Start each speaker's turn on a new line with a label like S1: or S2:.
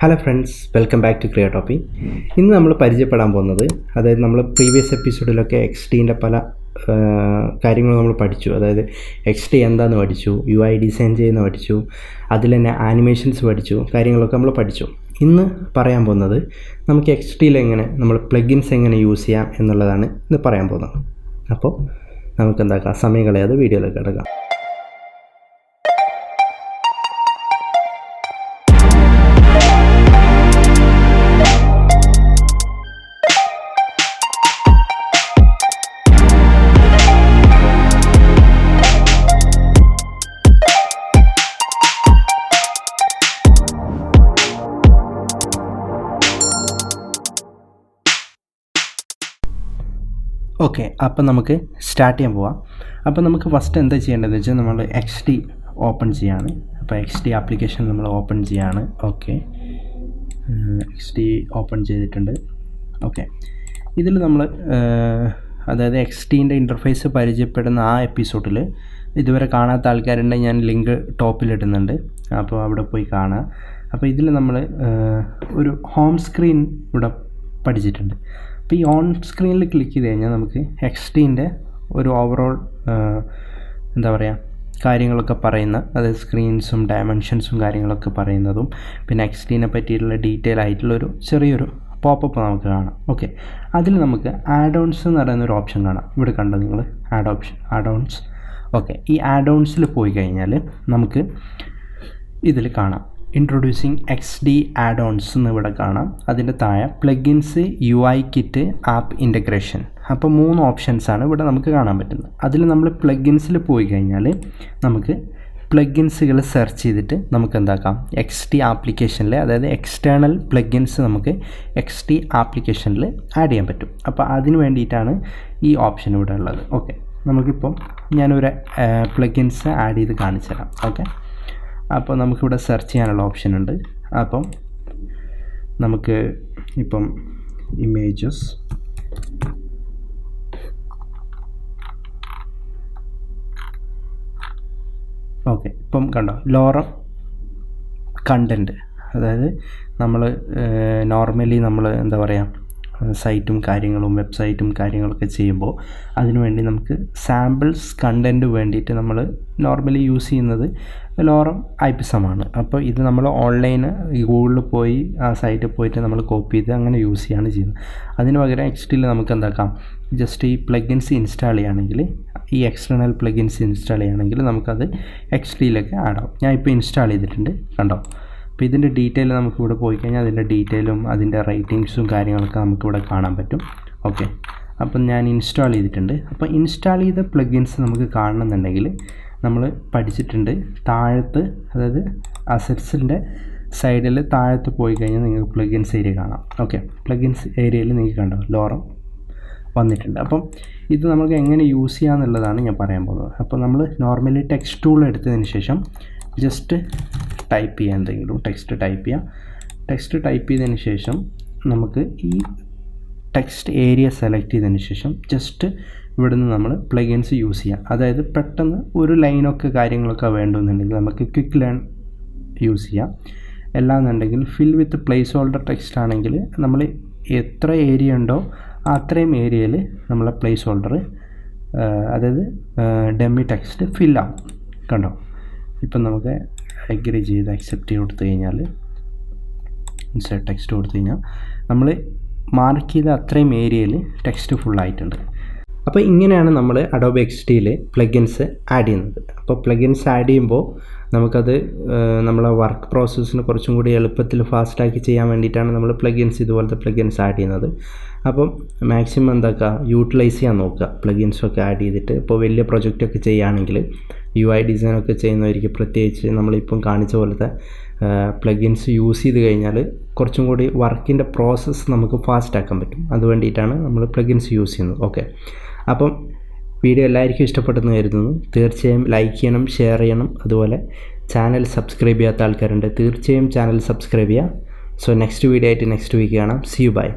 S1: Hello friends, welcome back to ക്രിയേറ്റോപ്പി. ഇന്ന് നമ്മൾ പരിചയപ്പെടാൻ പോകുന്നത്, അതായത് നമ്മൾ പ്രീവിയസ് എപ്പിസോഡിലൊക്കെ XDൻ്റെ പല കാര്യങ്ങൾ നമ്മൾ പഠിച്ചു. അതായത് XD എന്താണെന്ന് പഠിച്ചു, UI ഡിസൈൻ ചെയ്യുന്ന പഠിച്ചു, അതിൽ തന്നെ ആനിമേഷൻസ് പഠിച്ചു, കാര്യങ്ങളൊക്കെ നമ്മൾ പഠിച്ചു. ഇന്ന് പറയാൻ പോകുന്നത് നമുക്ക് XDയിൽ എങ്ങനെ നമ്മൾ പ്ലഗിൻസ് എങ്ങനെ യൂസ് ചെയ്യാം എന്നുള്ളതാണ് ഇന്ന് പറയാൻ പോകുന്നത്. അപ്പോൾ നമുക്ക് എന്താക്കാം, സമയം കളയാതെ വീഡിയോയിലേക്ക് കിടക്കാം. ഓക്കെ, അപ്പം നമുക്ക് സ്റ്റാർട്ട് ചെയ്യാൻ പോവാം. അപ്പോൾ നമുക്ക് ഫസ്റ്റ് എന്താ ചെയ്യേണ്ടതെന്ന് വെച്ചാൽ നമ്മൾ XD ഓപ്പൺ ചെയ്യാണ്. അപ്പോൾ XD ആപ്ലിക്കേഷൻ നമ്മൾ ഓപ്പൺ ചെയ്യാണ്. ഓക്കെ, XD ഓപ്പൺ ചെയ്തിട്ടുണ്ട്. ഓക്കെ, ഇതിൽ നമ്മൾ അതായത് XDൻ്റെ ഇൻ്റർഫേസ് പരിചയപ്പെടുന്ന ആ എപ്പിസോഡിൽ ഇതുവരെ കാണാത്ത ആൾക്കാരുണ്ടെങ്കിൽ ഞാൻ ലിങ്ക് ടോപ്പിലിടുന്നുണ്ട്, അപ്പോൾ അവിടെ പോയി കാണുക. അപ്പോൾ ഇതിൽ നമ്മൾ ഒരു ഹോം സ്ക്രീൻ ഇവിടെ പഠിച്ചിട്ടുണ്ട്. അപ്പോൾ ഈ ഓൺ സ്ക്രീനിൽ ക്ലിക്ക് ചെയ്ത് കഴിഞ്ഞാൽ നമുക്ക് XDൻ്റെ ഒരു ഓവറോൾ എന്താ പറയുക കാര്യങ്ങളൊക്കെ പറയുന്ന, അതായത് സ്ക്രീൻസും ഡയമെൻഷൻസും കാര്യങ്ങളൊക്കെ പറയുന്നതും പിന്നെ XDനെ പറ്റിയിട്ടുള്ള ഡീറ്റെയിൽ ആയിട്ടുള്ളൊരു ചെറിയൊരു പോപ്പപ്പ് നമുക്ക് കാണാം. ഓക്കെ, അതിൽ നമുക്ക് ആഡ് ഓൺസ് എന്ന് പറയുന്നൊരു ഓപ്ഷൻ കാണാം. ഇവിടെ കണ്ടോ നിങ്ങൾ, ആഡ് ഓൺസ്. ഓക്കെ, ഈ ആഡ് ഓൺസിൽ പോയി കഴിഞ്ഞാൽ നമുക്ക് ഇതിൽ കാണാം ഇൻട്രൊഡ്യൂസിങ് XD ആഡ് ഓൺസ് എന്ന് ഇവിടെ കാണാം. അതിൻ്റെ താഴെ plugins, UI kit, app integration. അപ്പോൾ 3 ഓപ്ഷൻസാണ് ഇവിടെ നമുക്ക് കാണാൻ പറ്റുന്നത്. അതിൽ നമ്മൾ പ്ലഗിൻസിൽ പോയി കഴിഞ്ഞാൽ നമുക്ക് പ്ലഗിൻസുകൾ സെർച്ച് ചെയ്തിട്ട് നമുക്ക് എന്താക്കാം, XD ആപ്ലിക്കേഷനിൽ, അതായത് എക്സ്റ്റേണൽ പ്ലഗിൻസ് നമുക്ക് XD ആപ്ലിക്കേഷനിൽ ആഡ് ചെയ്യാൻ പറ്റും. അപ്പോൾ അതിന് വേണ്ടിയിട്ടാണ് ഈ ഓപ്ഷൻ ഇവിടെ ഉള്ളത്. ഓക്കെ, നമുക്കിപ്പം ഞാനൊരു പ്ലഗിൻസ് ആഡ് ചെയ്ത് കാണിച്ചു തരാം. ഓക്കെ, അപ്പോൾ നമുക്കിവിടെ സെർച്ച് ചെയ്യാനുള്ള ഓപ്ഷൻ ഉണ്ട്. അപ്പം നമുക്ക് ഇപ്പം ഇമേജസ്, ഓക്കെ, ഇപ്പം കണ്ടോ ലോറം കണ്ടൻറ്റ്, അതായത് നമ്മൾ നോർമലി നമ്മൾ എന്താ പറയുക സൈറ്റും കാര്യങ്ങളും വെബ്സൈറ്റും കാര്യങ്ങളൊക്കെ ചെയ്യുമ്പോൾ അതിനുവേണ്ടി നമുക്ക് സാമ്പിൾസ് കണ്ടൻറ്റ് വേണ്ടിയിട്ട് നമ്മൾ നോർമലി യൂസ് ചെയ്യുന്നത് ലോറം ഐപ്പിസമാണ്. അപ്പോൾ ഇത് നമ്മൾ ഓൺലൈന് ഗൂഗിളിൽ പോയി ആ സൈറ്റിൽ പോയിട്ട് നമ്മൾ കോപ്പി ചെയ്ത് അങ്ങനെ യൂസ് ചെയ്യുകയാണ് ചെയ്യുന്നത്. അതിന് പകരം XDയിൽ നമുക്ക് എന്താക്കാം, ജസ്റ്റ് ഈ പ്ലഗിൻസ് ഇൻസ്റ്റാൾ ചെയ്യുകയാണെങ്കിൽ, ഈ എക്സ്റ്റേണൽ പ്ലഗിൻസ് ഇൻസ്റ്റാൾ ചെയ്യുകയാണെങ്കിൽ നമുക്കത് XDയിലേക്ക് ആഡ് ആവും. ഞാൻ ഇപ്പോൾ ഇൻസ്റ്റാൾ ചെയ്തിട്ടുണ്ട്, കണ്ടോ. അപ്പോൾ ഇതിൻ്റെ ഡീറ്റെയിൽ നമുക്കിവിടെ പോയി കഴിഞ്ഞാൽ അതിൻ്റെ ഡീറ്റെയിലും അതിൻ്റെ റേറ്റിങ്സും കാര്യങ്ങളൊക്കെ നമുക്കിവിടെ കാണാൻ പറ്റും. ഓക്കെ, അപ്പം ഞാൻ ഇൻസ്റ്റാൾ ചെയ്തിട്ടുണ്ട്. അപ്പോൾ ഇൻസ്റ്റാൾ ചെയ്ത പ്ലഗിൻസ് നമുക്ക് കാണണമെന്നുണ്ടെങ്കിൽ നമ്മൾ പഠിച്ചിട്ടുണ്ട് താഴത്ത്, അതായത് അസറ്റ്സിൻ്റെ സൈഡിൽ താഴത്ത് പോയി കഴിഞ്ഞാൽ നിങ്ങൾക്ക് പ്ലഗിൻസ് ഏരിയ കാണാം. ഓക്കെ, പ്ലഗിൻസ് ഏരിയയിൽ നിങ്ങൾക്ക് കണ്ടോ ലോറം വന്നിട്ടുണ്ട്. അപ്പം ഇത് നമുക്ക് എങ്ങനെ യൂസ് ചെയ്യാമെന്നുള്ളതാണ് ഞാൻ പറയാൻ പോകുന്നത്. അപ്പോൾ നമ്മൾ നോർമലി ടെക്സ്റ്റ് ടൂൾ എടുത്തതിന് ശേഷം ജസ്റ്റ് ടൈപ്പ് ചെയ്യുക, എന്തെങ്കിലും ടെക്സ്റ്റ് ടൈപ്പ് ചെയ്യുക. ടെക്സ്റ്റ് ടൈപ്പ് ചെയ്തതിന് ശേഷം നമുക്ക് ഈ ടെക്സ്റ്റ് ഏരിയ സെലക്ട് ചെയ്തതിന് ശേഷം ജസ്റ്റ് ഇവിടെ നിന്ന് നമ്മൾ പ്ലഗിൻസ് യൂസ് ചെയ്യുക. അതായത് പെട്ടെന്ന് ഒരു ലൈനൊക്കെ കാര്യങ്ങളൊക്കെ വേണ്ടുന്നുണ്ടെങ്കിൽ നമുക്ക് ക്വിക്ക് ലേൺ യൂസ് ചെയ്യാം. അല്ലാന്നുണ്ടെങ്കിൽ ഫിൽ വിത്ത് പ്ലേസ് ഹോൾഡർ ടെക്സ്റ്റ് ആണെങ്കിൽ നമ്മൾ എത്ര ഏരിയ ഉണ്ടോ അത്രയും ഏരിയയിൽ നമ്മളെ പ്ലേസ് ഹോൾഡർ, അതായത് ഡെമ്മി ടെക്സ്റ്റ് ഫില്ലാവും. കണ്ടോ, ഇപ്പം നമുക്ക് അഗ്രി ചെയ്ത് അക്സെപ്റ്റ് ചെയ്ത് കൊടുത്തു കഴിഞ്ഞാൽ, ഇൻസേർട്ട് ടെക്സ്റ്റ് കൊടുത്തു കഴിഞ്ഞാൽ നമ്മൾ മാർക്ക് ചെയ്ത അത്രയും ഏരിയയിൽ ടെക്സ്റ്റ് ഫുള്ളായിട്ടുണ്ട്. അപ്പോൾ ഇങ്ങനെയാണ് നമ്മൾ അഡോബ് XDയിൽ പ്ലഗിൻസ് ആഡ് ചെയ്യുന്നത്. അപ്പോൾ പ്ലഗിൻസ് ആഡ് ചെയ്യുമ്പോൾ നമുക്കത് നമ്മളെ വർക്ക് പ്രോസസ്സിന് കുറച്ചും കൂടി എളുപ്പത്തിൽ ഫാസ്റ്റാക്കി ചെയ്യാൻ വേണ്ടിയിട്ടാണ് നമ്മൾ പ്ലഗിൻസ്, ഇതുപോലത്തെ പ്ലഗിൻസ് ആഡ് ചെയ്യുന്നത്. അപ്പം മാക്സിമം എന്താക്കുക, യൂട്ടിലൈസ് ചെയ്യാൻ നോക്കുക പ്ലഗിൻസൊക്കെ ആഡ് ചെയ്തിട്ട്. ഇപ്പോൾ വലിയ പ്രൊജക്റ്റൊക്കെ ചെയ്യുകയാണെങ്കിൽ UI ഡിസൈനൊക്കെ ചെയ്യുന്നവർക്ക് പ്രത്യേകിച്ച് നമ്മളിപ്പം കാണിച്ച പോലത്തെ പ്ലഗിൻസ് യൂസ് ചെയ്ത് കഴിഞ്ഞാൽ കുറച്ചും കൂടി വർക്കിൻ്റെ പ്രോസസ്സ് നമുക്ക് ഫാസ്റ്റ് ആക്കാൻ പറ്റും. അതുവേണ്ടിയിട്ടാണ് നമ്മൾ പ്ലഗിൻസ് യൂസ് ചെയ്യുന്നത്. ഓക്കെ, അപ്പം വീഡിയോ എല്ലാവർക്കും ഇഷ്ടപ്പെട്ടെന്ന് കരുതുന്നു. തീർച്ചയായും ലൈക്ക് ചെയ്യണം, ഷെയർ ചെയ്യണം. അതുപോലെ ചാനൽ സബ്സ്ക്രൈബ് ചെയ്യാത്ത ആൾക്കാരുണ്ട്, തീർച്ചയായും ചാനൽ സബ്സ്ക്രൈബ് ചെയ്യുക. സോ നെക്സ്റ്റ് വീഡിയോ ആയിട്ട് നെക്സ്റ്റ് വീക്ക് കാണാം. See you, by.